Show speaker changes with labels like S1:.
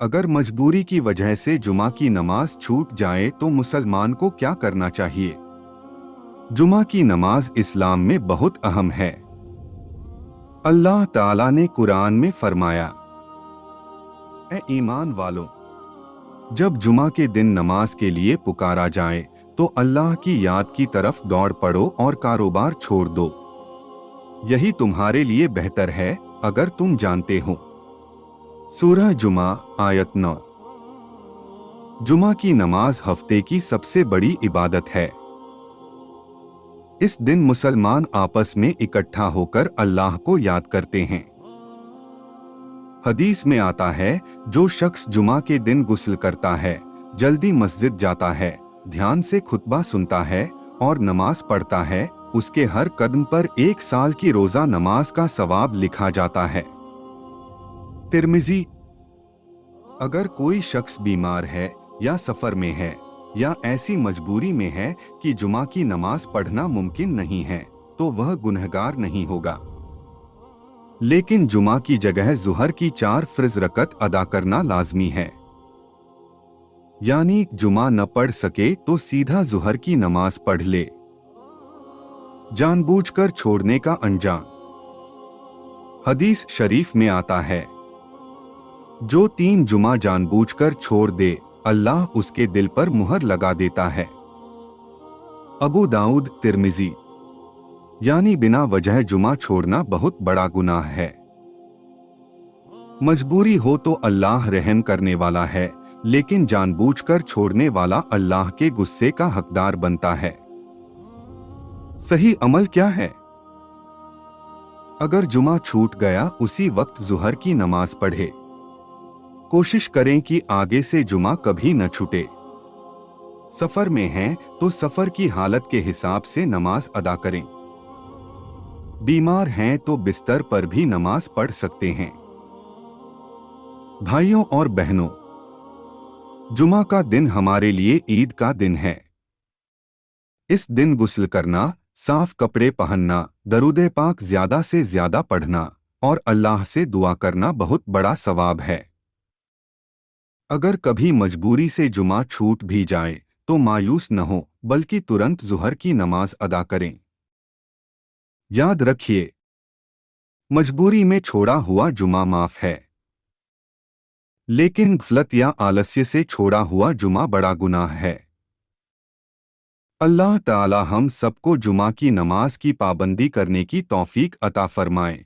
S1: अगर मजबूरी की वजह से जुमा की नमाज छूट जाए तो मुसलमान को क्या करना चाहिए? जुमा की नमाज इस्लाम में बहुत अहम है। अल्लाह ताला ने कुरान में फरमाया, ए ईमान वालों, जब जुमा के दिन नमाज के लिए पुकारा जाए तो अल्लाह की याद की तरफ दौड़ पड़ो और कारोबार छोड़ दो। यही तुम्हारे लिए बेहतर है अगर तुम जानते हो। सूरह जुमा आयत 9। जुमा की नमाज हफ्ते की सबसे बड़ी इबादत है। इस दिन मुसलमान आपस में इकट्ठा होकर अल्लाह को याद करते हैं। हदीस में आता है, जो शख्स जुमा के दिन गुस्ल करता है, जल्दी मस्जिद जाता है, ध्यान से खुतबा सुनता है और नमाज पढ़ता है, उसके हर कदम पर 1 साल की रोजा नमाज का सवाब लिखा जाता है। तिर्मिजी। अगर कोई शख्स बीमार है या सफर में है या ऐसी मजबूरी में है कि जुमा की नमाज पढ़ना मुमकिन नहीं है तो वह गुनहगार नहीं होगा। लेकिन जुमा की जगह जुहर की 4 फर्ज रकत अदा करना लाजमी है। यानी जुमा न पढ़ सके तो सीधा जुहर की नमाज पढ़ ले। जानबूझकर छोड़ने का अंजाम। हदीस शरीफ में आता है, जो 3 जुमा जानबूझकर छोड़ दे, अल्लाह उसके दिल पर मुहर लगा देता है। अबू दाऊद, तिर्मिजी। यानी बिना वजह जुमा छोड़ना बहुत बड़ा गुनाह है। मजबूरी हो तो अल्लाह रहम करने वाला है, लेकिन जानबूझकर छोड़ने वाला अल्लाह के गुस्से का हकदार बनता है। सही अमल क्या है? अगर जुमा छूट गया, उसी वक्त जुहर की नमाज पढ़े। कोशिश करें कि आगे से जुमा कभी न छूटे। सफर में हैं तो सफर की हालत के हिसाब से नमाज अदा करें। बीमार हैं तो बिस्तर पर भी नमाज पढ़ सकते हैं। भाइयों और बहनों, जुमा का दिन हमारे लिए ईद का दिन है। इस दिन गुस्ल करना, साफ कपड़े पहनना, दरूदे पाक ज्यादा से ज्यादा पढ़ना और अल्लाह से दुआ करना बहुत बड़ा सवाब है। अगर कभी मजबूरी से जुमा छूट भी जाए तो मायूस न हो, बल्कि तुरंत जुहर की नमाज अदा करें। याद रखिए, मजबूरी में छोड़ा हुआ जुमा माफ है, लेकिन गफलत या आलस्य से छोड़ा हुआ जुमा बड़ा गुनाह है। अल्लाह ताला हम सबको जुमा की नमाज की पाबंदी करने की तौफीक अता फरमाए।